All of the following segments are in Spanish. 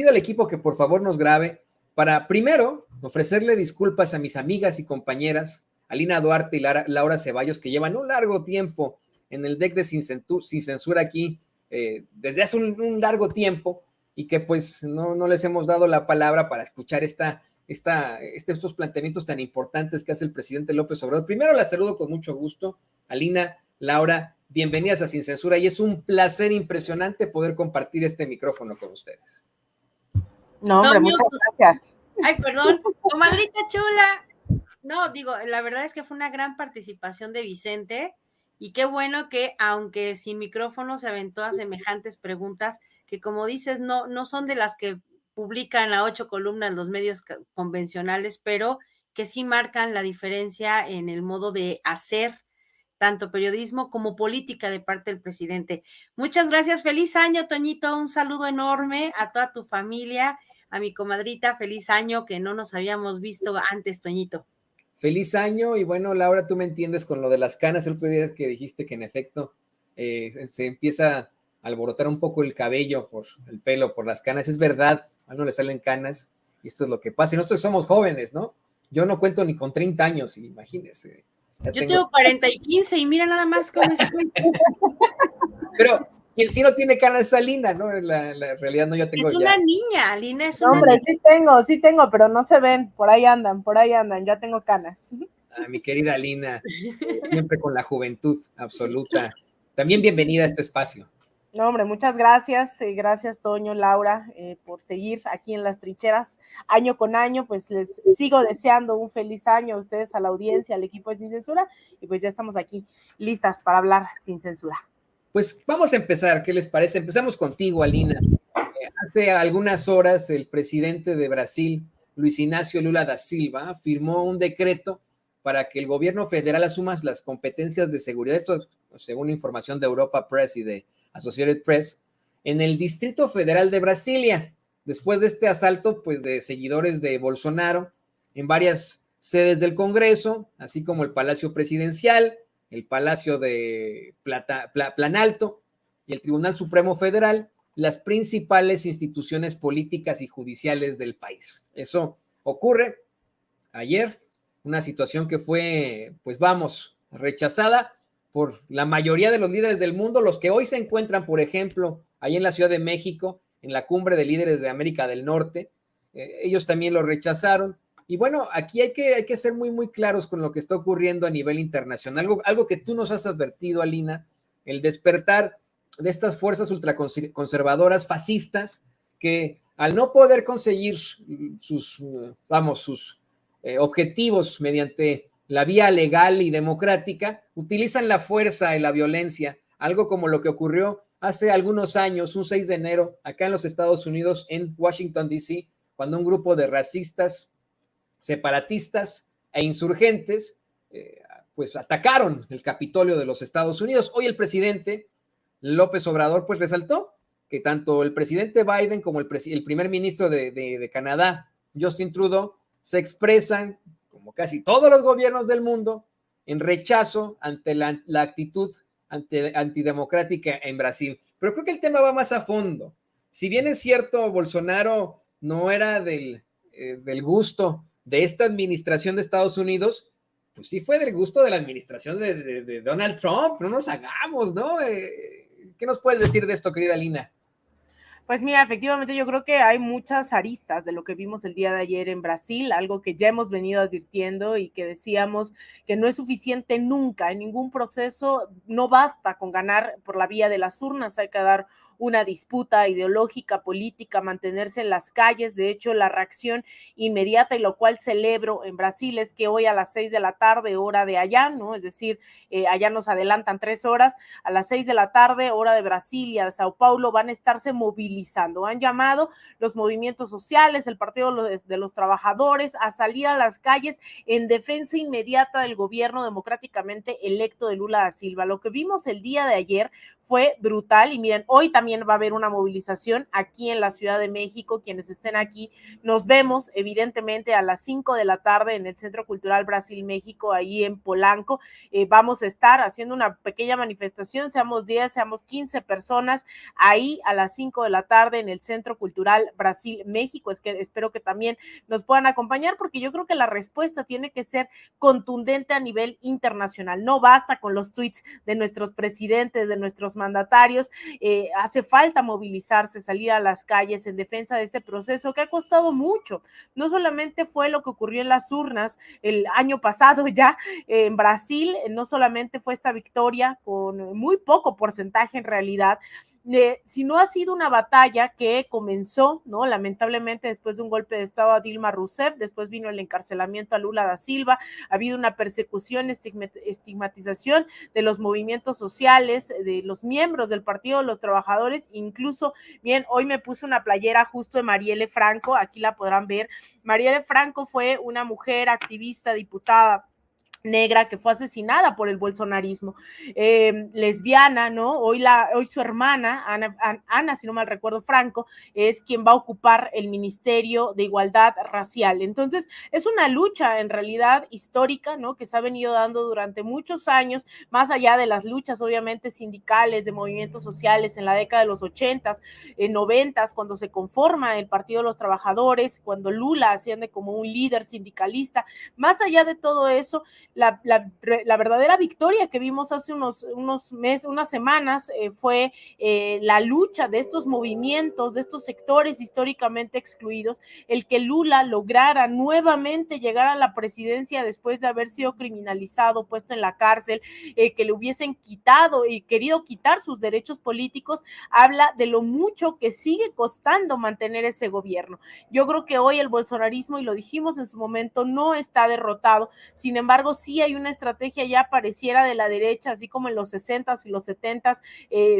Pido al equipo que por favor nos grabe para primero ofrecerle disculpas a mis amigas y compañeras Alina Duarte y Laura Ceballos, que llevan un largo tiempo en el deck de Sin Censura aquí, desde hace un largo tiempo, y que pues no les hemos dado la palabra para escuchar estos planteamientos tan importantes que hace el presidente López Obrador. Primero la saludo con mucho gusto, Alina, Laura, bienvenidas a Sin Censura, y es un placer impresionante poder compartir este micrófono con ustedes. No, hombre, muchas gracias. Ay, perdón, comadrita chula. No, digo, la verdad es que fue una gran participación de Vicente, y qué bueno que, aunque sin micrófono, se aventó a semejantes preguntas que, como dices, no son de las que publican a 8 columnas los medios convencionales, pero que sí marcan la diferencia en el modo de hacer tanto periodismo como política de parte del presidente. Muchas gracias, feliz año, Toñito, un saludo enorme a toda tu familia, a mi comadrita, feliz año, que no nos habíamos visto antes, Toñito. Feliz año, y bueno, Laura, tú me entiendes con lo de las canas, el otro día que dijiste que en efecto se empieza a alborotar un poco el cabello, por el pelo, por las canas, es verdad, a uno le salen canas, y esto es lo que pasa, y nosotros somos jóvenes, ¿no? Yo no cuento ni con 30 años, imagínense. Yo tengo 40 y 15, y mira nada más cómo estoy. Pero quien sí no tiene canas es Alina, ¿no? La realidad no, yo tengo es una niña, Alina es una niña. Sí tengo, pero no se ven, por ahí andan, ya tengo canas. Mi querida Alina, siempre con la juventud absoluta. También bienvenida a este espacio. No, hombre, muchas gracias, gracias Toño, Laura, por seguir aquí en las trincheras año con año. Pues les sigo deseando un feliz año a ustedes, a la audiencia, al equipo de Sin Censura, y pues ya estamos aquí listas para hablar sin censura. Pues vamos a empezar, ¿qué les parece? Empezamos contigo, Alina. Hace algunas horas el presidente de Brasil, Luis Ignacio Lula da Silva, firmó un decreto para que el gobierno federal asuma las competencias de seguridad, esto según información de Europa Press y de Associated Press, en el Distrito Federal de Brasilia, después de este asalto pues de seguidores de Bolsonaro en varias sedes del Congreso, así como el Palacio Presidencial, el Palacio de Planalto y el Tribunal Supremo Federal, las principales instituciones políticas y judiciales del país. Eso ocurre ayer, una situación que fue, pues vamos, rechazada por la mayoría de los líderes del mundo, los que hoy se encuentran, por ejemplo, ahí en la Ciudad de México, en la cumbre de líderes de América del Norte, ellos también lo rechazaron. Y bueno, aquí hay que ser muy, muy claros con lo que está ocurriendo a nivel internacional, algo que tú nos has advertido, Alina, el despertar de estas fuerzas ultraconservadoras, fascistas, que al no poder conseguir sus objetivos mediante la vía legal y democrática, utilizan la fuerza y la violencia, algo como lo que ocurrió hace algunos años, un 6 de enero, acá en los Estados Unidos, en Washington, D.C., cuando un grupo de racistas, separatistas e insurgentes, pues atacaron el Capitolio de los Estados Unidos. Hoy el presidente López Obrador pues resaltó que tanto el presidente Biden como el primer ministro de Canadá, Justin Trudeau, se expresan, como casi todos los gobiernos del mundo, en rechazo ante la actitud antidemocrática en Brasil. Pero creo que el tema va más a fondo. Si bien es cierto, Bolsonaro no era del gusto de esta administración de Estados Unidos, pues sí fue del gusto de la administración de Donald Trump, no nos hagamos, ¿no? ¿Qué nos puedes decir de esto, querida Lina? Pues mira, efectivamente yo creo que hay muchas aristas de lo que vimos el día de ayer en Brasil, algo que ya hemos venido advirtiendo y que decíamos que no es suficiente nunca, en ningún proceso, no basta con ganar por la vía de las urnas, hay que dar una disputa ideológica, política, mantenerse en las calles. De hecho, la reacción inmediata, y lo cual celebro en Brasil, es que hoy a las 6 de la tarde, hora de allá, ¿no? Es decir, allá nos adelantan 3 horas, a las 6 de la tarde, hora de Brasilia, de Sao Paulo, van a estarse movilizando. Han llamado los movimientos sociales, el Partido de los Trabajadores, a salir a las calles en defensa inmediata del gobierno democráticamente electo de Lula da Silva. Lo que vimos el día de ayer fue brutal, y miren, hoy también también va a haber una movilización aquí en la Ciudad de México. Quienes estén aquí, nos vemos evidentemente a las 5 de la tarde en el Centro Cultural Brasil México, ahí en Polanco. Vamos a estar haciendo una pequeña manifestación, seamos 10, seamos 15 personas, ahí a las 5 de la tarde en el Centro Cultural Brasil México. Es que espero que también nos puedan acompañar, porque yo creo que la respuesta tiene que ser contundente a nivel internacional. No basta con los tweets de nuestros presidentes, de nuestros mandatarios. Hace falta movilizarse, salir a las calles en defensa de este proceso que ha costado mucho. No solamente fue lo que ocurrió en las urnas el año pasado ya en Brasil, no solamente fue esta victoria con muy poco porcentaje en realidad, si no ha sido una batalla que comenzó, ¿no? Lamentablemente después de un golpe de estado a Dilma Rousseff, después vino el encarcelamiento a Lula da Silva, ha habido una persecución, estigmatización de los movimientos sociales, de los miembros del Partido de los Trabajadores, incluso, bien, hoy me puse una playera justo de Marielle Franco, aquí la podrán ver. Marielle Franco fue una mujer activista, diputada negra que fue asesinada por el bolsonarismo, lesbiana, ¿no? Hoy su hermana, Ana, si no mal recuerdo, Franco, es quien va a ocupar el Ministerio de Igualdad Racial. Entonces, es una lucha en realidad histórica, ¿no? Que se ha venido dando durante muchos años, más allá de las luchas, obviamente, sindicales, de movimientos sociales en la década de los 80s, 90s, cuando se conforma el Partido de los Trabajadores, cuando Lula asciende como un líder sindicalista. Más allá de todo eso, la verdadera victoria que vimos hace unas semanas fue la lucha de estos movimientos, de estos sectores históricamente excluidos, el que Lula lograra nuevamente llegar a la presidencia después de haber sido criminalizado, puesto en la cárcel, que le hubiesen quitado y querido quitar sus derechos políticos, habla de lo mucho que sigue costando mantener ese gobierno. Yo creo que hoy el bolsonarismo, y lo dijimos en su momento, no está derrotado. Sin embargo, sí hay una estrategia ya pareciera de la derecha, así como en los 60s y los 70s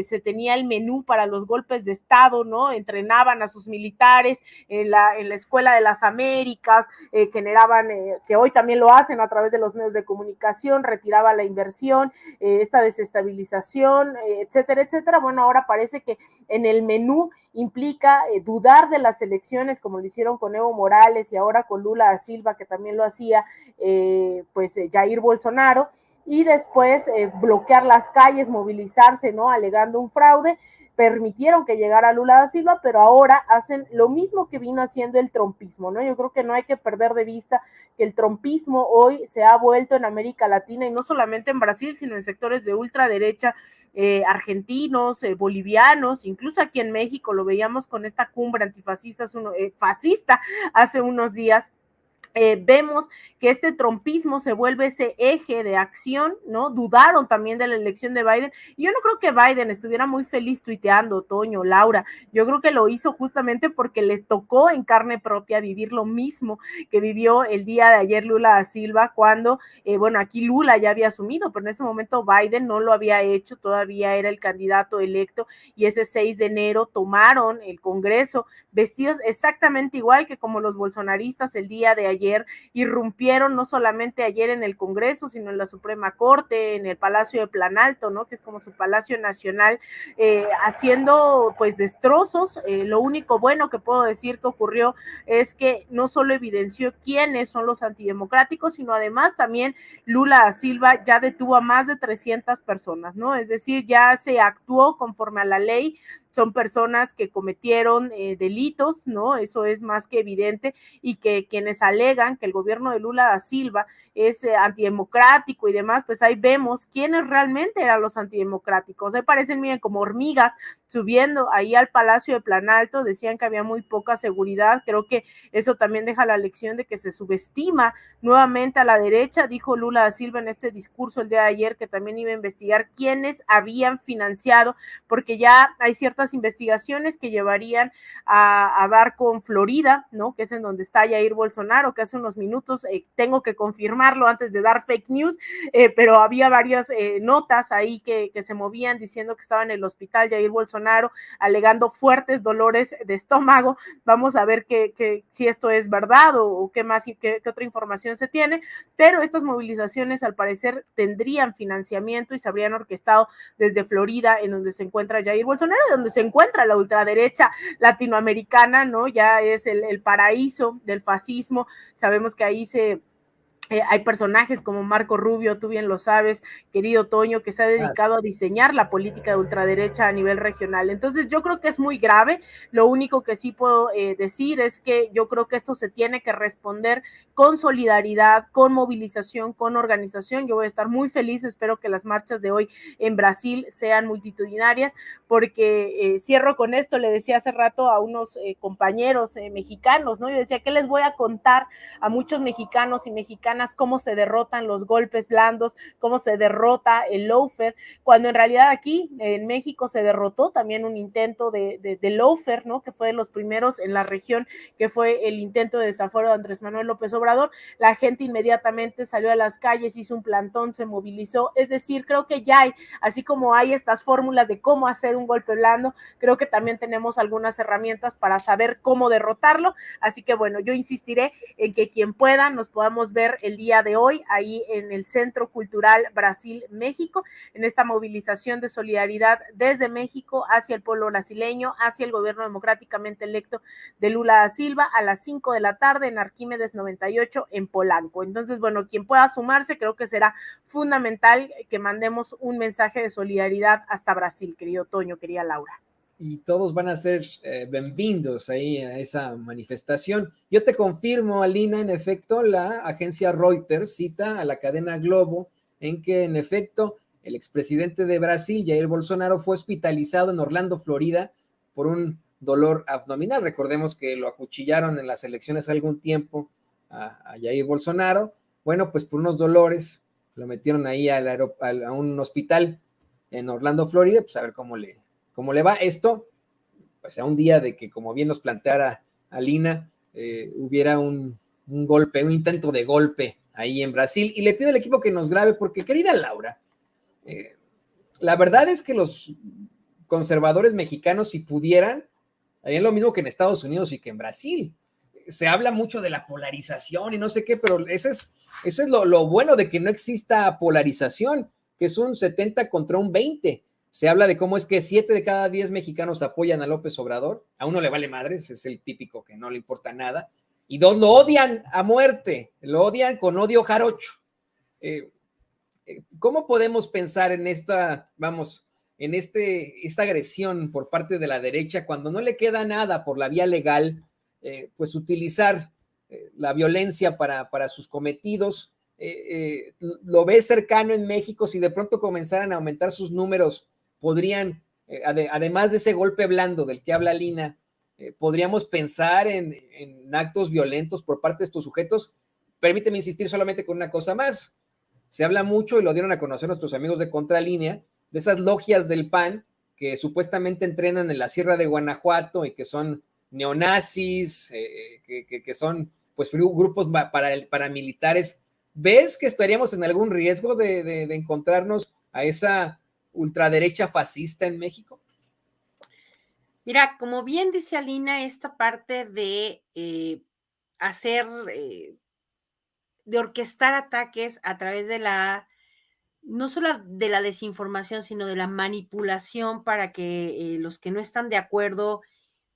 se tenía el menú para los golpes de Estado, ¿no? Entrenaban a sus militares en la Escuela de las Américas, generaban, que hoy también lo hacen a través de los medios de comunicación, retiraba la inversión, esta desestabilización, etcétera, etcétera. Bueno, ahora parece que en el menú implica dudar de las elecciones, como lo hicieron con Evo Morales y ahora con Lula da Silva, que también lo hacía Jair Bolsonaro, y después bloquear las calles, movilizarse, ¿no? Alegando un fraude. Permitieron que llegara Lula da Silva, pero ahora hacen lo mismo que vino haciendo el trumpismo, ¿no? Yo creo que no hay que perder de vista que el trumpismo hoy se ha vuelto en América Latina, y no solamente en Brasil, sino en sectores de ultraderecha, argentinos, bolivianos, incluso aquí en México lo veíamos con esta cumbre antifascista fascista hace unos días. Vemos que este trumpismo se vuelve ese eje de acción, ¿no? Dudaron también de la elección de Biden, y yo no creo que Biden estuviera muy feliz tuiteando, Toño, Laura. Yo creo que lo hizo justamente porque les tocó en carne propia vivir lo mismo que vivió el día de ayer Lula da Silva, cuando, bueno, aquí Lula ya había asumido, pero en ese momento Biden no lo había hecho, todavía era el candidato electo, y ese 6 de enero tomaron el Congreso vestidos exactamente igual que como los bolsonaristas el día de ayer, irrumpieron no solamente ayer en el Congreso, sino en la Suprema Corte, en el Palacio de Planalto, ¿no? Que es como su Palacio Nacional, haciendo pues destrozos. Lo único bueno que puedo decir que ocurrió es que no solo evidenció quiénes son los antidemocráticos, sino además también Lula da Silva ya detuvo a más de 300 personas, ¿no? Es decir, ya se actuó conforme a la ley. Son personas que cometieron delitos, ¿no? Eso es más que evidente, y que quienes alegan que el gobierno de Lula da Silva es antidemocrático y demás, pues ahí vemos quiénes realmente eran los antidemocráticos. Ahí parecen, miren, como hormigas subiendo ahí al Palacio de Planalto, decían que había muy poca seguridad. Creo que eso también deja la lección de que se subestima nuevamente a la derecha. Dijo Lula da Silva en este discurso el día de ayer que también iba a investigar quiénes habían financiado, porque ya hay ciertas investigaciones que llevarían a dar con Florida, ¿no? Que es en donde está Jair Bolsonaro, que hace unos minutos, tengo que confirmarlo antes de dar fake news, pero había varias notas ahí que se movían diciendo que estaba en el hospital Jair Bolsonaro, Bolsonaro, alegando fuertes dolores de estómago. Vamos a ver si esto es verdad o qué más, qué otra información se tiene, pero estas movilizaciones al parecer tendrían financiamiento y se habrían orquestado desde Florida, en donde se encuentra Jair Bolsonaro, donde se encuentra la ultraderecha latinoamericana, ¿no? Ya es el paraíso del fascismo. Sabemos que ahí hay personajes como Marco Rubio, tú bien lo sabes, querido Toño, que se ha dedicado a diseñar la política de ultraderecha a nivel regional. Entonces yo creo que es muy grave. Lo único que sí puedo decir es que yo creo que esto se tiene que responder con solidaridad, con movilización, con organización. Yo voy a estar muy feliz, espero que las marchas de hoy en Brasil sean multitudinarias, porque cierro con esto, le decía hace rato a unos compañeros mexicanos, ¿no? Yo decía, ¿qué les voy a contar a muchos mexicanos y mexicanas cómo se derrotan los golpes blandos, cómo se derrota el lawfare, cuando en realidad aquí en México se derrotó también un intento de lawfare, ¿no? Que fue de los primeros en la región, que fue el intento de desafuero de Andrés Manuel López Obrador. La gente inmediatamente salió a las calles, hizo un plantón, se movilizó. Es decir, creo que ya hay, así como hay estas fórmulas de cómo hacer un golpe blando, creo que también tenemos algunas herramientas para saber cómo derrotarlo. Así que bueno, yo insistiré en que quien pueda nos podamos ver el día de hoy ahí en el Centro Cultural Brasil-México, en esta movilización de solidaridad desde México hacia el pueblo brasileño, hacia el gobierno democráticamente electo de Lula da Silva, a las 5 de la tarde en Arquímedes 98 en Polanco. Entonces, bueno, quien pueda sumarse, creo que será fundamental que mandemos un mensaje de solidaridad hasta Brasil, querido Toño, querida Laura. Y todos van a ser bienvenidos ahí a esa manifestación. Yo te confirmo, Alina, en efecto, la agencia Reuters cita a la cadena Globo en que, en efecto, el expresidente de Brasil, Jair Bolsonaro, fue hospitalizado en Orlando, Florida, por un dolor abdominal. Recordemos que lo acuchillaron en las elecciones algún tiempo a Jair Bolsonaro. Bueno, pues por unos dolores lo metieron ahí a un hospital en Orlando, Florida, pues a ver cómo le va esto, pues a un día de que, como bien nos planteara Alina, hubiera un golpe, un intento de golpe ahí en Brasil. Y le pido al equipo que nos grabe, porque, querida Laura, la verdad es que los conservadores mexicanos, si pudieran, harían lo mismo que en Estados Unidos y que en Brasil. Se habla mucho de la polarización y no sé qué, pero eso es lo bueno de que no exista polarización, que es un 70 contra un 20. Se habla de cómo es que 7 de cada 10 mexicanos apoyan a López Obrador, a uno le vale madres, es el típico que no le importa nada, y 2 lo odian a muerte, lo odian con odio jarocho. ¿Cómo podemos pensar en esta agresión por parte de la derecha cuando no le queda nada por la vía legal, pues utilizar la violencia para sus cometidos? Lo ves cercano en México, si de pronto comenzaran a aumentar sus números, podrían, además de ese golpe blando del que habla Lina, podríamos pensar en actos violentos por parte de estos sujetos. Permíteme insistir solamente con una cosa más. Se habla mucho, y lo dieron a conocer nuestros amigos de Contralínea, de esas logias del PAN que supuestamente entrenan en la Sierra de Guanajuato y que son neonazis, que son pues grupos paramilitares. ¿Ves que estaríamos en algún riesgo de encontrarnos a esa ultraderecha fascista en México? Mira, como bien dice Alina, esta parte de hacer, de orquestar ataques a través de no solo de la desinformación, sino de la manipulación para que los que no están de acuerdo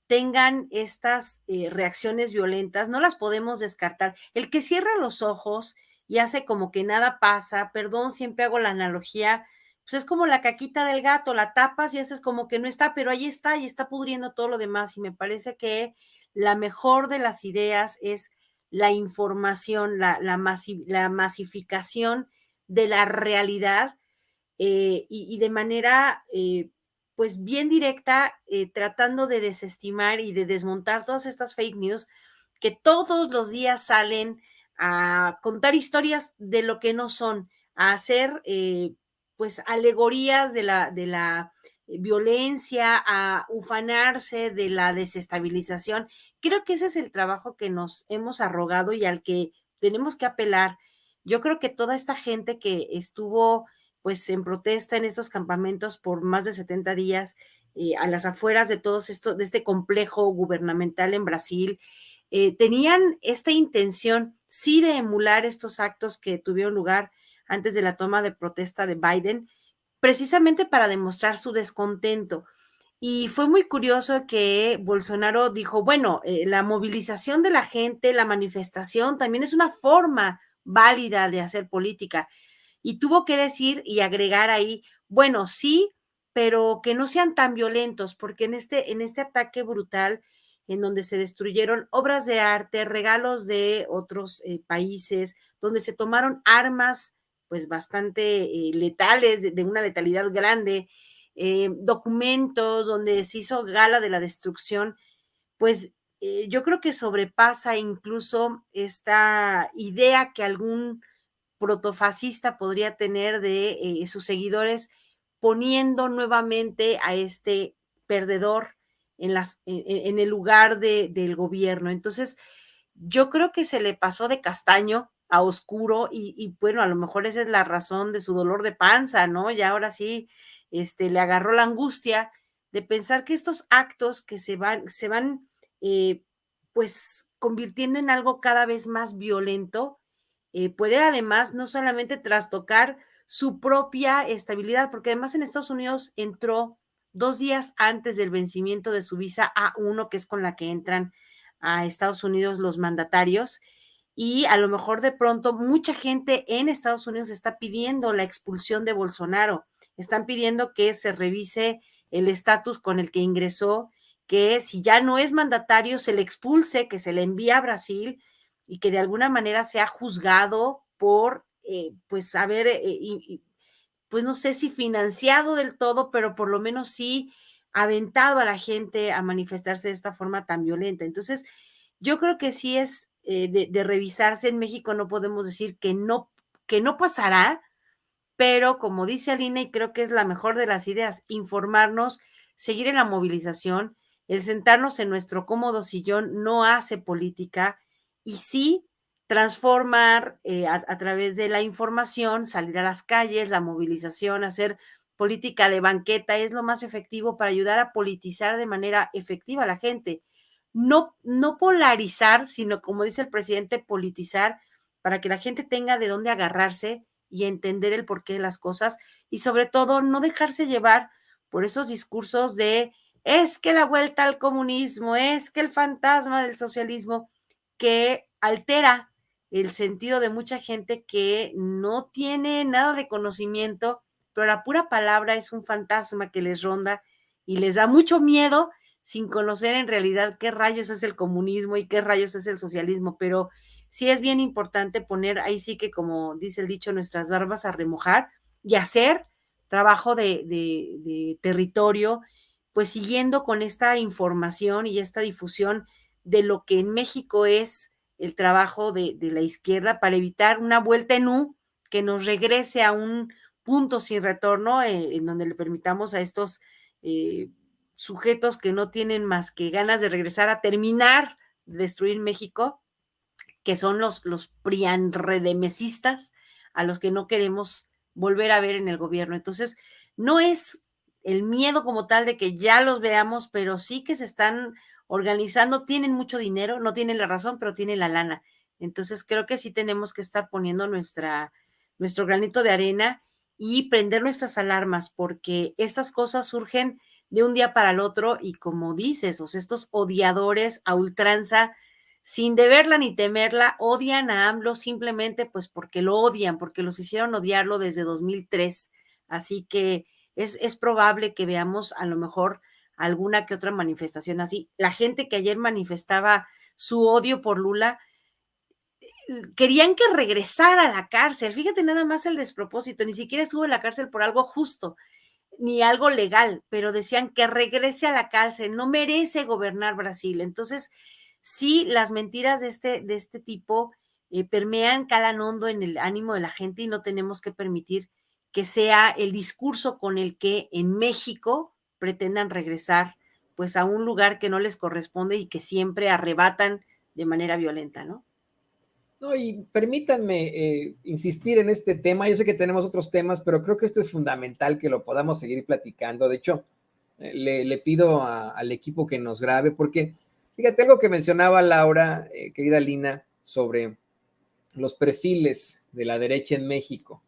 tengan estas reacciones violentas, no las podemos descartar. El que cierra los ojos y hace como que nada pasa, perdón, siempre hago la analogía, pues es como la caquita del gato, la tapas y haces como que no está, pero ahí está y está pudriendo todo lo demás. Y me parece que la mejor de las ideas es la información, la masificación de la realidad, y de manera pues bien directa, tratando de desestimar y de desmontar todas estas fake news que todos los días salen a contar historias de lo que no son, a hacer pues alegorías de la violencia, a ufanarse de la desestabilización. Creo que ese es el trabajo que nos hemos arrogado y al que tenemos que apelar. Yo creo que toda esta gente que estuvo pues en protesta en estos campamentos por más de 70 días, a las afueras de todo esto, de este complejo gubernamental en Brasil, tenían esta intención, sí, de emular estos actos que tuvieron lugar antes de la toma de protesta de Biden, precisamente para demostrar su descontento. Y fue muy curioso que Bolsonaro dijo, bueno, la movilización de la gente, la manifestación, también es una forma válida de hacer política. Y tuvo que decir y agregar ahí, bueno, sí, pero que no sean tan violentos, porque en este ataque brutal, en donde se destruyeron obras de arte, regalos de otros países, donde se tomaron armas pues bastante letales, de una letalidad grande, documentos donde se hizo gala de la destrucción, pues yo creo que sobrepasa incluso esta idea que algún protofascista podría tener de sus seguidores, poniendo nuevamente a este perdedor en el lugar del gobierno. Entonces, yo creo que se le pasó de castaño a oscuro bueno, a lo mejor esa es la razón de su dolor de panza, ¿no? Y ahora sí, le agarró la angustia de pensar que estos actos que se van pues convirtiendo en algo cada vez más violento, puede además no solamente trastocar su propia estabilidad, porque además en Estados Unidos entró 2 días antes del vencimiento de su visa A1, que es con la que entran a Estados Unidos los mandatarios, y a lo mejor de pronto mucha gente en Estados Unidos está pidiendo la expulsión de Bolsonaro, están pidiendo que se revise el estatus con el que ingresó, que si ya no es mandatario se le expulse, que se le envíe a Brasil y que de alguna manera sea juzgado por pues haber pues no sé si financiado del todo, pero por lo menos sí aventado a la gente a manifestarse de esta forma tan violenta. Entonces, yo creo que sí es de revisarse. En México no podemos decir que no pasará, pero como dice Alina, y creo que es la mejor de las ideas, informarnos, seguir en la movilización, el sentarnos en nuestro cómodo sillón no hace política, y sí transformar a través de la información, salir a las calles, la movilización, hacer política de banqueta es lo más efectivo para ayudar a politizar de manera efectiva a la gente. No, no polarizar, sino como dice el presidente, politizar para que la gente tenga de dónde agarrarse y entender el porqué de las cosas, y sobre todo no dejarse llevar por esos discursos de es que la vuelta al comunismo, es que el fantasma del socialismo, que altera el sentido de mucha gente que no tiene nada de conocimiento, pero la pura palabra es un fantasma que les ronda y les da mucho miedo sin conocer en realidad qué rayos es el comunismo y qué rayos es el socialismo. Pero sí es bien importante poner ahí sí que, como dice el dicho, nuestras barbas a remojar y hacer trabajo de territorio, pues siguiendo con esta información y esta difusión de lo que en México es el trabajo de la izquierda para evitar una vuelta en U que nos regrese a un punto sin retorno en donde le permitamos a estos sujetos que no tienen más que ganas de regresar a terminar de destruir México, que son los prianredemesistas, a los que no queremos volver a ver en el gobierno. Entonces, no es el miedo como tal de que ya los veamos, pero sí que se están organizando, tienen mucho dinero, no tienen la razón, pero tienen la lana. Entonces, creo que sí tenemos que estar poniendo nuestro granito de arena y prender nuestras alarmas, porque estas cosas surgen de un día para el otro y como dices, o sea, estos odiadores a ultranza, sin deberla ni temerla, odian a AMLO simplemente pues porque lo odian, porque los hicieron odiarlo desde 2003. Así que es probable que veamos a lo mejor alguna que otra manifestación así. La gente que ayer manifestaba su odio por Lula, querían que regresara a la cárcel. Fíjate nada más el despropósito, ni siquiera estuvo en la cárcel por algo justo, ni algo legal, pero decían que regrese a la cárcel, no merece gobernar Brasil. Entonces, sí, las mentiras de este tipo permean, calan hondo en el ánimo de la gente y no tenemos que permitir que sea el discurso con el que en México pretendan regresar pues a un lugar que no les corresponde y que siempre arrebatan de manera violenta, ¿no? No, y permítanme insistir en este tema. Yo sé que tenemos otros temas, pero creo que esto es fundamental que lo podamos seguir platicando. De hecho, le pido al equipo que nos grabe, porque fíjate algo que mencionaba Laura, querida Lina, sobre los perfiles de la derecha en México.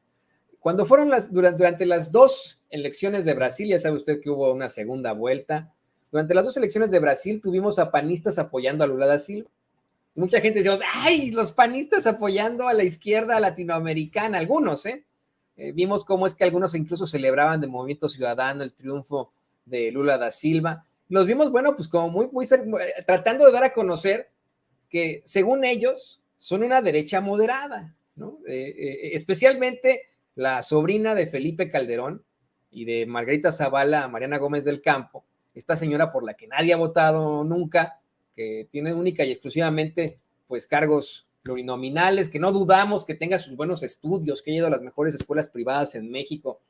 Cuando fueron durante las 2 elecciones de Brasil, ya sabe usted que hubo una segunda vuelta, durante las 2 elecciones de Brasil tuvimos a panistas apoyando a Lula da Silva. Mucha gente decía, ¡ay! Los panistas apoyando a la izquierda latinoamericana, algunos, vimos cómo es que algunos incluso celebraban de Movimiento Ciudadano el triunfo de Lula da Silva. Los vimos, bueno, pues como muy tratando de dar a conocer que, según ellos, son una derecha moderada, ¿no? Especialmente la sobrina de Felipe Calderón y de Margarita Zavala, Mariana Gómez del Campo, esta señora por la que nadie ha votado nunca, que tiene única y exclusivamente pues cargos plurinominales, que no dudamos que tenga sus buenos estudios, que haya ido a las mejores escuelas privadas en México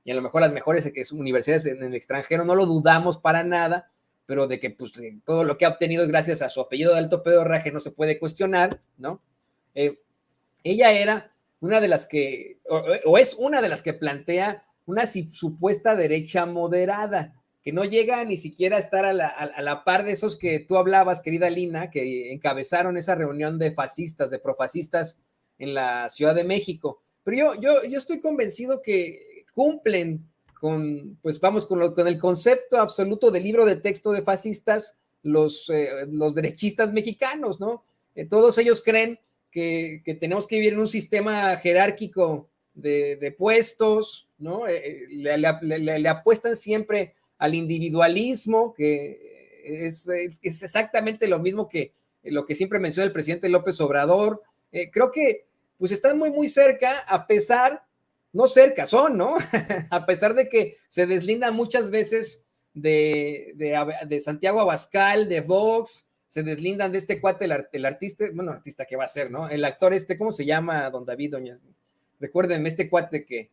y a lo mejor las mejores universidades en el extranjero, no lo dudamos para nada, pero de que pues todo lo que ha obtenido es gracias a su apellido de alto pedorraje, no se puede cuestionar, ¿no? Ella era una de las que, o es una de las que plantea una supuesta derecha moderada, que no llega ni siquiera a estar a la par de esos que tú hablabas, querida Lina, que encabezaron esa reunión de fascistas, de profascistas en la Ciudad de México. Pero yo estoy convencido que cumplen con, pues vamos, con el concepto absoluto del libro de texto de fascistas, los derechistas mexicanos, ¿no? Todos ellos creen que tenemos que vivir en un sistema jerárquico de puestos, ¿no? Le apuestan siempre al individualismo, que es exactamente lo mismo que lo que siempre menciona el presidente López Obrador. Creo que pues están muy cerca, a pesar, no cerca, son, ¿no? A pesar de que se deslindan muchas veces de Santiago Abascal, de Vox, se deslindan de este cuate, el artista, bueno, artista que va a ser, ¿no? El actor ¿cómo se llama, don David, doña? Recuérdenme, este cuate que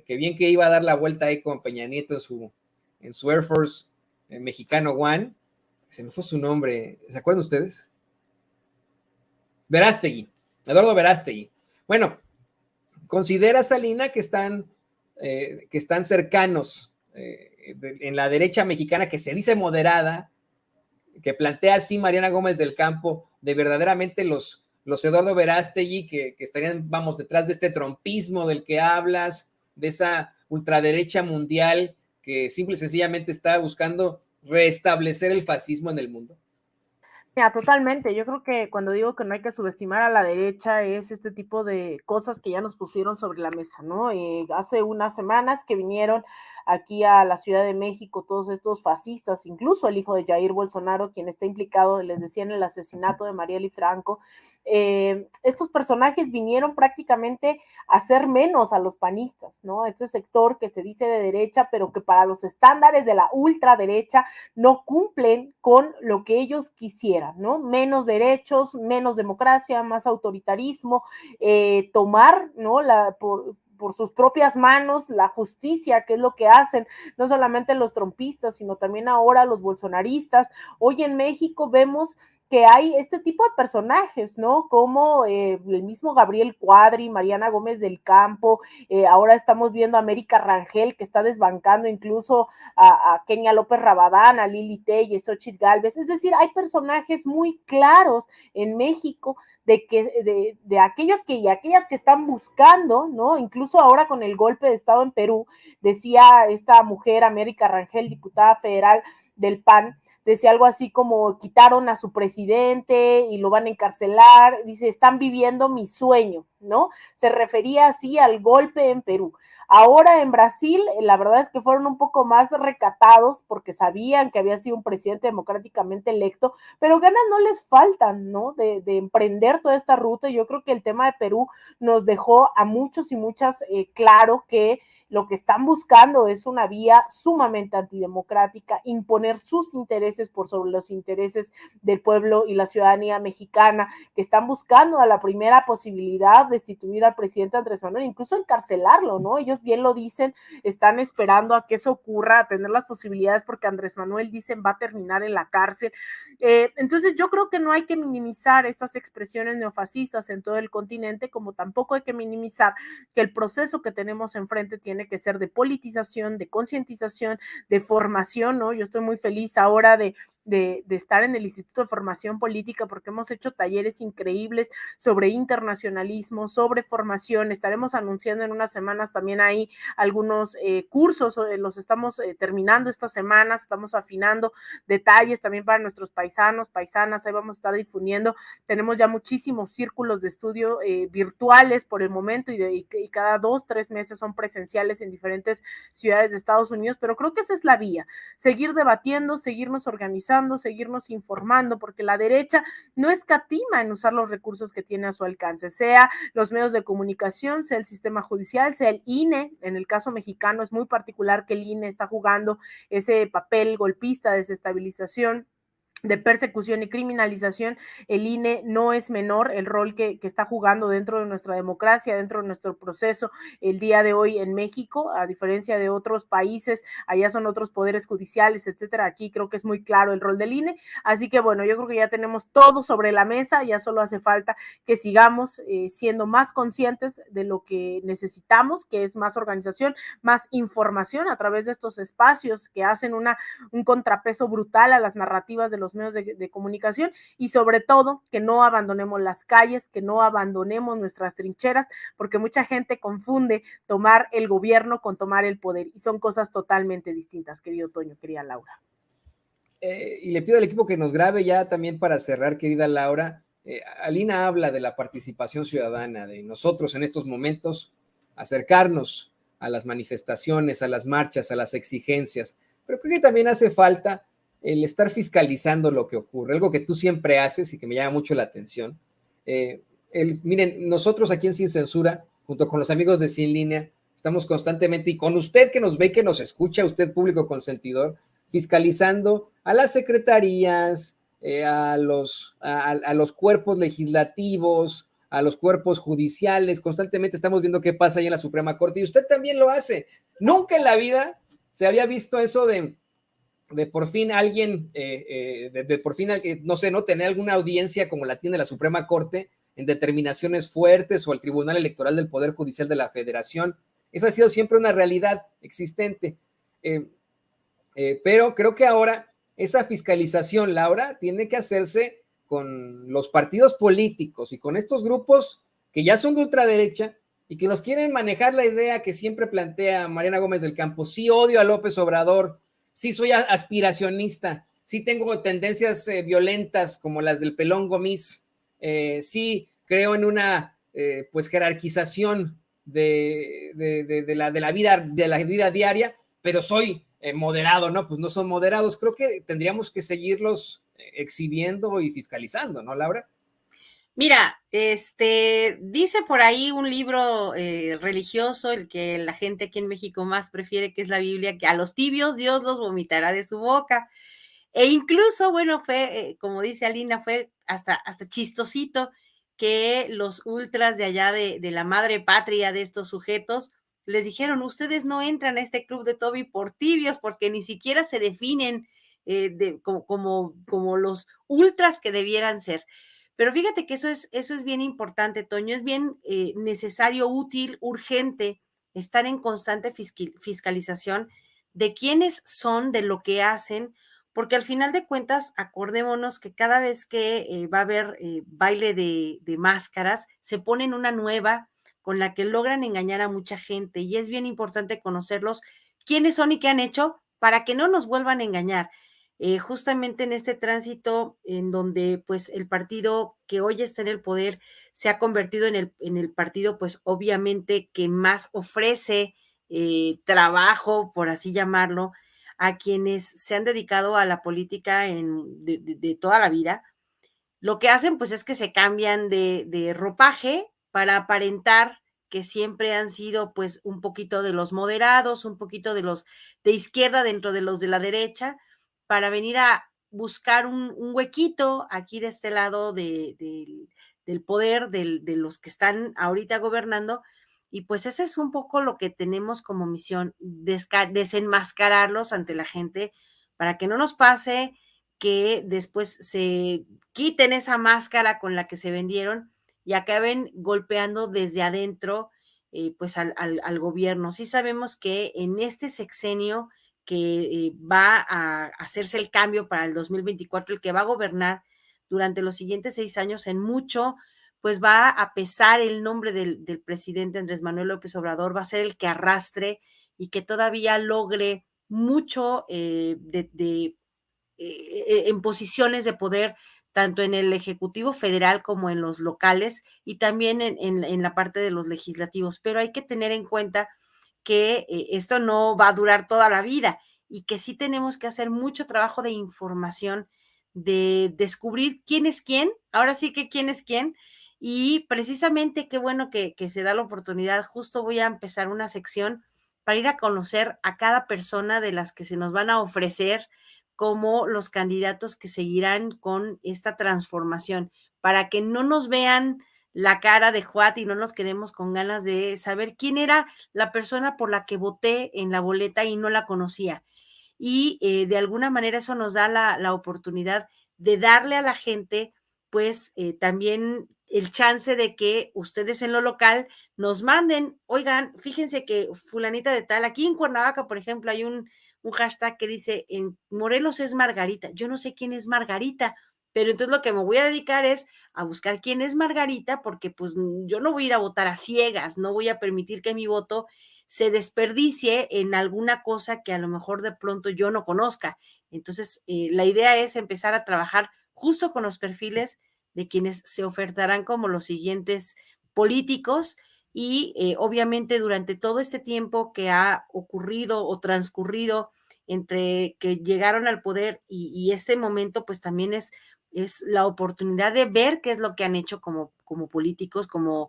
bien que iba a dar la vuelta ahí con Peña Nieto en su Air Force mexicano One, se me fue su nombre, ¿se acuerdan ustedes? Verástegui, Eduardo Verástegui. Bueno, considera, Salina, que están cercanos en la derecha mexicana, que se dice moderada, que plantea así Mariana Gómez del Campo, de verdaderamente los Eduardo Verástegui, que estarían, vamos, detrás de este trompismo del que hablas, de esa ultraderecha mundial que simple y sencillamente está buscando restablecer el fascismo en el mundo. Mira, totalmente. Yo creo que cuando digo que no hay que subestimar a la derecha es este tipo de cosas que ya nos pusieron sobre la mesa, ¿no? Hace unas semanas que vinieron aquí a la Ciudad de México todos estos fascistas, incluso el hijo de Jair Bolsonaro, quien está implicado, les decía, en el asesinato de Marielle Franco. Estos personajes vinieron prácticamente a hacer menos a los panistas, ¿no? Este sector que se dice de derecha, pero que para los estándares de la ultraderecha no cumplen con lo que ellos quisieran, ¿no? Menos derechos, menos democracia, más autoritarismo, tomar, ¿no? Por sus propias manos la justicia, que es lo que hacen no solamente los trompistas, sino también ahora los bolsonaristas. Hoy en México vemos que hay este tipo de personajes, ¿no? Como el mismo Gabriel Cuadri, Mariana Gómez del Campo, ahora estamos viendo a América Rangel, que está desbancando incluso a Kenia López Rabadán, a Lili Telles, Xochitl Gálvez. Es decir, hay personajes muy claros en México de aquellos y aquellas que están buscando, ¿no? Incluso ahora con el golpe de Estado en Perú, decía esta mujer, América Rangel, diputada federal del PAN, decía algo así como quitaron a su presidente y lo van a encarcelar, dice, están viviendo mi sueño, ¿no? Se refería así al golpe en Perú. Ahora en Brasil, la verdad es que fueron un poco más recatados porque sabían que había sido un presidente democráticamente electo, pero ganas no les faltan, ¿no? De emprender toda esta ruta. Yo creo que el tema de Perú nos dejó a muchos y muchas claro que lo que están buscando es una vía sumamente antidemocrática, imponer sus intereses por sobre los intereses del pueblo y la ciudadanía mexicana, que están buscando a la primera posibilidad destituir al presidente Andrés Manuel, incluso encarcelarlo, ¿no? Ellos ellos bien lo dicen, están esperando a que eso ocurra, a tener las posibilidades, porque Andrés Manuel, dicen, va a terminar en la cárcel. Entonces yo creo que no hay que minimizar estas expresiones neofascistas en todo el continente, como tampoco hay que minimizar que el proceso que tenemos enfrente tiene que ser de politización, de concientización, de formación, ¿no? Yo estoy muy feliz ahora de estar en el Instituto de Formación Política, porque hemos hecho talleres increíbles sobre internacionalismo, sobre formación. Estaremos anunciando en unas semanas también ahí algunos cursos, los estamos terminando estas semanas, estamos afinando detalles también para nuestros paisanos, paisanas, ahí vamos a estar difundiendo. Tenemos ya muchísimos círculos de estudio virtuales por el momento, y cada 2-3 meses son presenciales en diferentes ciudades de Estados Unidos, pero creo que esa es la vía, seguir debatiendo, seguirnos organizando, seguirnos informando, porque la derecha no escatima en usar los recursos que tiene a su alcance, sea los medios de comunicación, sea el sistema judicial, sea el INE. En el caso mexicano es muy particular que el INE está jugando ese papel golpista de desestabilización, de persecución y criminalización. El INE no es menor el rol que está jugando dentro de nuestra democracia, dentro de nuestro proceso el día de hoy en México, a diferencia de otros países, allá son otros poderes judiciales, etcétera. Aquí creo que es muy claro el rol del INE, así que bueno, yo creo que ya tenemos todo sobre la mesa, ya solo hace falta que sigamos siendo más conscientes de lo que necesitamos, que es más organización, más información a través de estos espacios que hacen un contrapeso brutal a las narrativas de los medios de comunicación, y sobre todo que no abandonemos las calles, que no abandonemos nuestras trincheras, porque mucha gente confunde tomar el gobierno con tomar el poder, y son cosas totalmente distintas, querido Toño, querida Laura. Y le pido al equipo que nos grabe ya también para cerrar, querida Laura. Alina habla de la participación ciudadana, de nosotros en estos momentos acercarnos a las manifestaciones, a las marchas, a las exigencias, pero creo que también hace falta el estar fiscalizando lo que ocurre, algo que tú siempre haces y que me llama mucho la atención. Miren, nosotros aquí en Sin Censura, junto con los amigos de Sin Línea, estamos constantemente, y con usted que nos ve, que nos escucha, usted público consentidor, fiscalizando a las secretarías, a los cuerpos legislativos, a los cuerpos judiciales. Constantemente estamos viendo qué pasa ahí en la Suprema Corte, y usted también lo hace. Nunca en la vida se había visto eso de por fin alguien, por fin, no sé, no tener alguna audiencia como la tiene la Suprema Corte en determinaciones fuertes, o el Tribunal Electoral del Poder Judicial de la Federación. Esa ha sido siempre una realidad existente. Pero creo que ahora esa fiscalización, Laura, tiene que hacerse con los partidos políticos y con estos grupos que ya son de ultraderecha y que nos quieren manejar la idea que siempre plantea Mariana Gómez del Campo: sí odio a López Obrador, sí soy aspiracionista, sí tengo tendencias violentas como las del Pelón Gomis, sí creo en una pues jerarquización de la vida diaria, pero soy moderado, ¿no? Pues no son moderados. Creo que tendríamos que seguirlos exhibiendo y fiscalizando, ¿no, Laura? Mira, dice por ahí un libro religioso, el que la gente aquí en México más prefiere, que es la Biblia, que a los tibios Dios los vomitará de su boca. E incluso, bueno, fue, como dice Alina, fue hasta chistosito que los ultras de allá de la madre patria de estos sujetos les dijeron: ustedes no entran a este club de Toby por tibios, porque ni siquiera se definen como los ultras que debieran ser. Pero fíjate que eso es bien importante, Toño, es bien necesario, útil, urgente estar en constante fiscalización de quiénes son, de lo que hacen, porque al final de cuentas, acordémonos que cada vez que va a haber baile de máscaras, se ponen una nueva con la que logran engañar a mucha gente, y es bien importante conocerlos, quiénes son y qué han hecho, para que no nos vuelvan a engañar. Justamente en este tránsito en donde pues el partido que hoy está en el poder se ha convertido en el partido pues obviamente que más ofrece trabajo, por así llamarlo, a quienes se han dedicado a la política de toda la vida. Lo que hacen pues es que se cambian de ropaje para aparentar que siempre han sido pues un poquito de los moderados, un poquito de los de izquierda dentro de los de la derecha, para venir a buscar un huequito aquí de este lado del poder, de los que están ahorita gobernando, Y pues ese es un poco lo que tenemos como misión, desenmascararlos ante la gente para que no nos pase que después se quiten esa máscara con la que se vendieron y acaben golpeando desde adentro pues al gobierno. Sí sabemos que en este sexenio que va a hacerse el cambio para el 2024, el que va a gobernar durante los siguientes 6 años, en mucho pues va a pesar el nombre del presidente Andrés Manuel López Obrador, va a ser el que arrastre y que todavía logre mucho en posiciones de poder, tanto en el Ejecutivo Federal como en los locales y también en la parte de los legislativos. Pero hay que tener en cuenta que esto no va a durar toda la vida y que sí tenemos que hacer mucho trabajo de información, de descubrir quién es quién, ahora sí que quién es quién, y precisamente qué bueno que se da la oportunidad. Justo voy a empezar una sección para ir a conocer a cada persona de las que se nos van a ofrecer como los candidatos que seguirán con esta transformación, para que no nos vean la cara de Juat y no nos quedemos con ganas de saber quién era la persona por la que voté en la boleta y no la conocía. Y de alguna manera eso nos da la oportunidad de darle a la gente pues también el chance de que ustedes en lo local nos manden, oigan, fíjense que fulanita de tal, aquí en Cuernavaca, por ejemplo, hay un hashtag que dice, en Morelos es Margarita, yo no sé quién es Margarita, pero entonces lo que me voy a dedicar es a buscar quién es Margarita, porque pues yo no voy a ir a votar a ciegas, no voy a permitir que mi voto se desperdicie en alguna cosa que a lo mejor de pronto yo no conozca. Entonces, la idea es empezar a trabajar justo con los perfiles de quienes se ofertarán como los siguientes políticos y obviamente durante todo este tiempo que ha ocurrido o transcurrido entre que llegaron al poder y este momento, pues también es la oportunidad de ver qué es lo que han hecho como políticos, como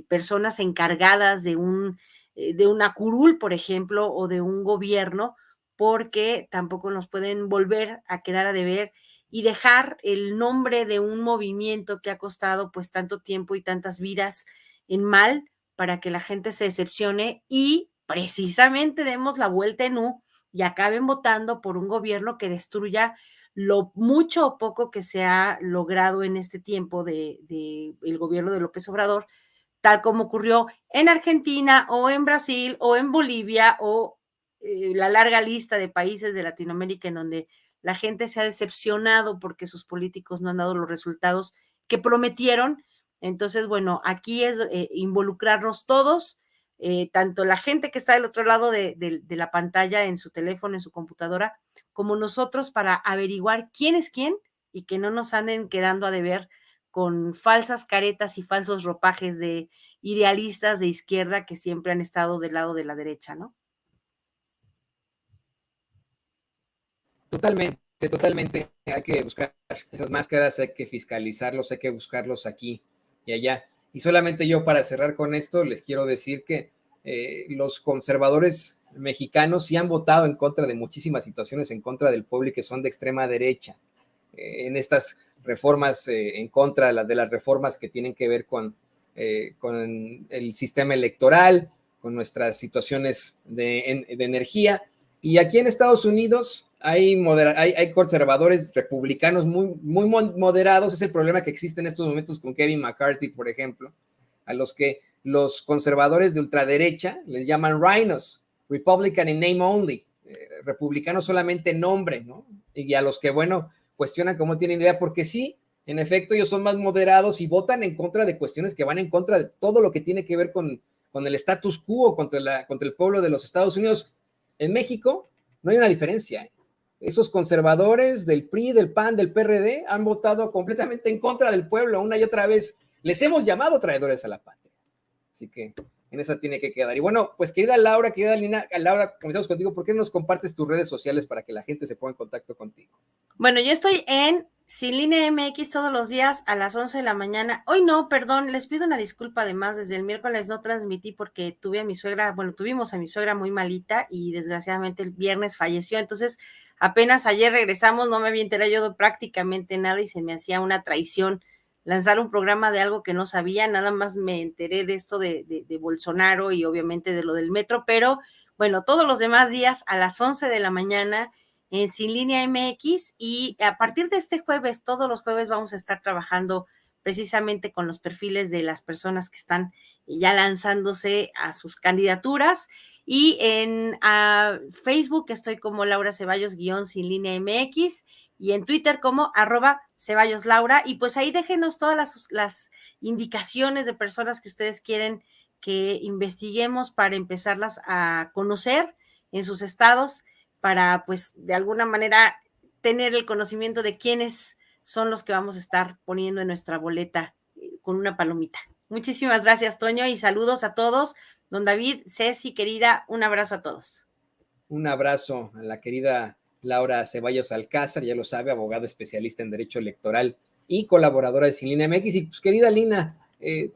personas encargadas de una curul, por ejemplo, o de un gobierno, porque tampoco nos pueden volver a quedar a deber y dejar el nombre de un movimiento que ha costado pues tanto tiempo y tantas vidas en mal para que la gente se decepcione y precisamente demos la vuelta en U y acaben votando por un gobierno que destruya lo mucho o poco que se ha logrado en este tiempo de el gobierno de López Obrador, tal como ocurrió en Argentina o en Brasil o en Bolivia o la larga lista de países de Latinoamérica en donde la gente se ha decepcionado porque sus políticos no han dado los resultados que prometieron. Entonces, bueno, aquí es involucrarnos todos, tanto la gente que está del otro lado de la pantalla en su teléfono, en su computadora, como nosotros para averiguar quién es quién y que no nos anden quedando a deber con falsas caretas y falsos ropajes de idealistas de izquierda que siempre han estado del lado de la derecha, ¿no? Totalmente, totalmente. Hay que buscar esas máscaras, hay que fiscalizarlos, hay que buscarlos aquí y allá. Y solamente yo para cerrar con esto les quiero decir que los conservadores mexicanos sí han votado en contra de muchísimas situaciones, en contra del pueblo y que son de extrema derecha. En estas reformas, en contra de las reformas que tienen que ver con el sistema electoral, con nuestras situaciones de energía. Y aquí en Estados Unidos hay conservadores republicanos muy moderados. Es el problema que existe en estos momentos con Kevin McCarthy, por ejemplo, a los que los conservadores de ultraderecha les llaman rhinos, Republican in name only, republicanos solamente en nombre, ¿no? Y a los que, bueno, cuestionan cómo tienen idea, porque sí, en efecto, ellos son más moderados y votan en contra de cuestiones que van en contra de todo lo que tiene que ver con el status quo, contra el pueblo de los Estados Unidos. En México no hay una diferencia. Esos conservadores del PRI, del PAN, del PRD han votado completamente en contra del pueblo una y otra vez. Les hemos llamado traidores a la patria. Así que en esa tiene que quedar. Y bueno, pues querida Laura, querida Lina, Laura, comenzamos contigo. ¿Por qué no nos compartes tus redes sociales para que la gente se ponga en contacto contigo? Bueno, yo estoy en Sinline MX todos los días a las 11 de la mañana. Hoy no, perdón, les pido una disculpa además, desde el miércoles no transmití porque tuvimos a mi suegra muy malita y desgraciadamente el viernes falleció, entonces apenas ayer regresamos, no me había enterado yo de prácticamente nada y se me hacía una traición lanzar un programa de algo que no sabía, nada más me enteré de esto de Bolsonaro y obviamente de lo del metro, pero bueno, todos los demás días a las 11 de la mañana en Sin Línea MX, y a partir de este jueves, todos los jueves vamos a estar trabajando precisamente con los perfiles de las personas que están ya lanzándose a sus candidaturas, y en Facebook estoy como Laura Ceballos _Sin Línea MX, y en Twitter como @CeballosLaura, y pues ahí déjenos todas las indicaciones de personas que ustedes quieren que investiguemos para empezarlas a conocer en sus estados, para pues de alguna manera tener el conocimiento de quiénes son los que vamos a estar poniendo en nuestra boleta con una palomita. Muchísimas gracias, Toño, y saludos a todos. Don David, Ceci, querida, un abrazo a todos. Un abrazo a la querida Laura Ceballos Alcázar, ya lo sabe, abogada especialista en Derecho Electoral y colaboradora de Sin Línea MX. Y pues, querida Lina,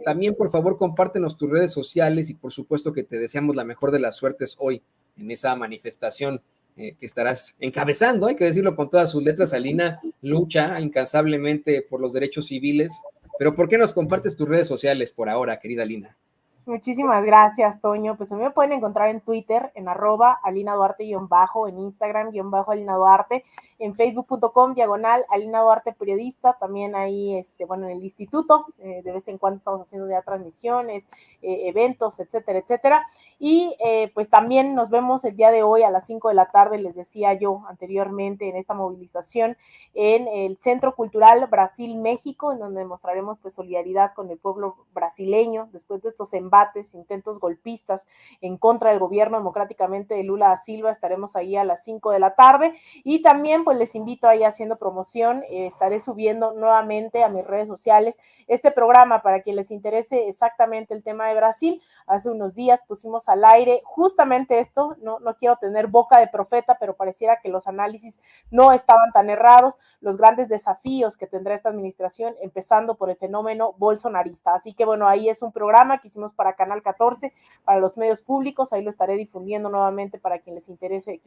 también por favor compártenos tus redes sociales, y por supuesto que te deseamos la mejor de las suertes hoy en esa manifestación que estarás encabezando, hay que decirlo con todas sus letras. Alina lucha incansablemente por los derechos civiles, pero ¿por qué nos compartes tus redes sociales por ahora, querida Lina? Muchísimas gracias, Toño. Pues a mí me pueden encontrar en Twitter, en @AlinaDuarte_, en Instagram _AlinaDuarte, en Facebook.com/AlinaDuarte periodista, también ahí, en el instituto, de vez en cuando estamos haciendo ya transmisiones, eventos, etcétera, etcétera. Y pues también nos vemos el día de hoy a las 5 de la tarde, les decía yo anteriormente, en esta movilización en el Centro Cultural Brasil-México, en donde demostraremos pues solidaridad con el pueblo brasileño después de estos embates, intentos golpistas en contra del gobierno democráticamente de Lula da Silva. Estaremos ahí a las 5 de la tarde, y también pues les invito ahí haciendo promoción, estaré subiendo nuevamente a mis redes sociales este programa para quien les interese exactamente el tema de Brasil. Hace unos días pusimos al aire justamente esto, no quiero tener boca de profeta, pero pareciera que los análisis no estaban tan errados, los grandes desafíos que tendrá esta administración, empezando por el fenómeno bolsonarista. Así que bueno, ahí es un programa que hicimos para Canal 14, para los medios públicos, ahí lo estaré difundiendo nuevamente para quien le interese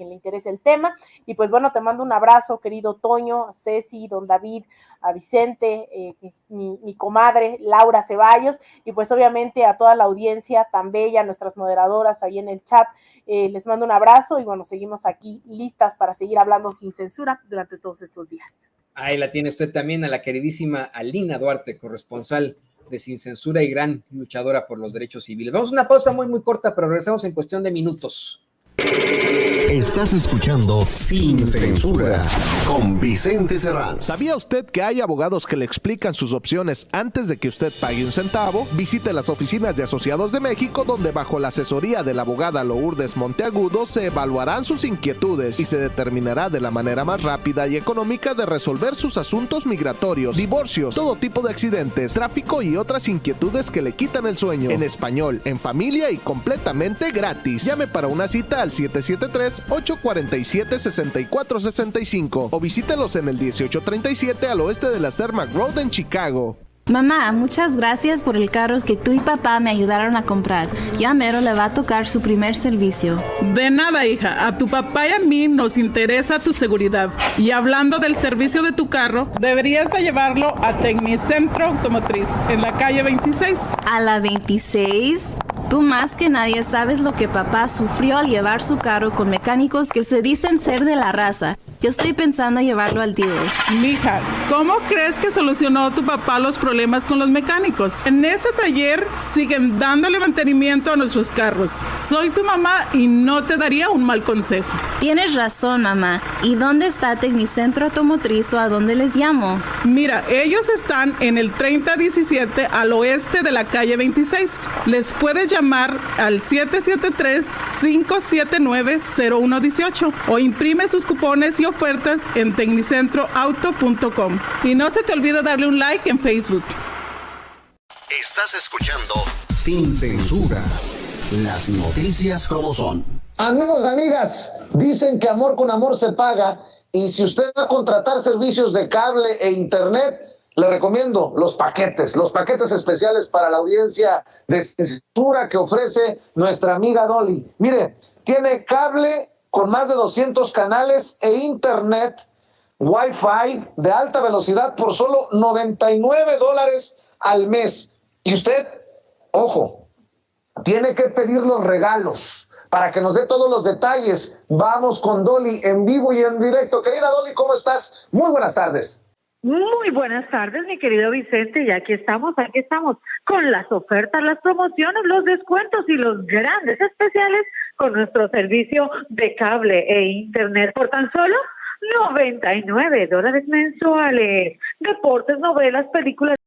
el tema. Y pues bueno, te mando un abrazo, querido Toño, a Ceci, don David, a Vicente, mi comadre Laura Ceballos, y pues obviamente a toda la audiencia tan bella, nuestras moderadoras ahí en el chat, les mando un abrazo, y bueno, seguimos aquí listas para seguir hablando sin censura durante todos estos días. Ahí la tiene usted también, a la queridísima Alina Duarte, corresponsal de Sin Censura y gran luchadora por los derechos civiles. Vamos a una pausa muy, muy corta, pero regresamos en cuestión de minutos. Estás escuchando Sin Censura con Vicente Serrano. ¿Sabía usted que hay abogados que le explican sus opciones antes de que usted pague un centavo? Visite las oficinas de Asociados de México, donde bajo la asesoría de la abogada Lourdes Monteagudo se evaluarán sus inquietudes y se determinará de la manera más rápida y económica de resolver sus asuntos migratorios, divorcios, todo tipo de accidentes, tráfico y otras inquietudes que le quitan el sueño. En español, en familia y completamente gratis. Llame para una cita al 773-847-6465 o visítelos en el 1837 al oeste de la Cermak Road en Chicago. Mamá, muchas gracias por el carro que tú y papá me ayudaron a comprar. Ya mero le va a tocar su primer servicio. De nada, hija. A tu papá y a mí nos interesa tu seguridad. Y hablando del servicio de tu carro, deberías de llevarlo a Tecnicentro Automotriz, en la calle 26. ¿A la 26? Tú más que nadie sabes lo que papá sufrió al llevar su carro con mecánicos que se dicen ser de la raza. Yo estoy pensando llevarlo al dealer. Mija, ¿cómo crees que solucionó tu papá los problemas con los mecánicos? En ese taller siguen dándole mantenimiento a nuestros carros. Soy tu mamá y no te daría un mal consejo. Tienes razón, mamá. ¿Y dónde está Tecnicentro Automotriz o a dónde les llamo? Mira, ellos están en el 3017 al oeste de la calle 26. Les puedes llamar al 773-579-0118 o imprime sus cupones y ofertas en tecnicentroauto.com. Y no se te olvide darle un like en Facebook. Estás escuchando Sin Censura, las noticias como son. Amigos, amigas, dicen que amor con amor se paga, y si usted va a contratar servicios de cable e internet, le recomiendo los paquetes especiales para la audiencia de censura que ofrece nuestra amiga Dolly. Mire, tiene cable con más de 200 canales e internet Wi-Fi de alta velocidad por solo $99 al mes. Y usted, ojo, tiene que pedir los regalos para que nos dé todos los detalles. Vamos con Dolly en vivo y en directo. Querida Dolly, ¿cómo estás? Muy buenas tardes. Muy buenas tardes, mi querido Vicente, y aquí estamos con las ofertas, las promociones, los descuentos y los grandes especiales con nuestro servicio de cable e internet por tan solo $99 mensuales. Deportes, novelas, películas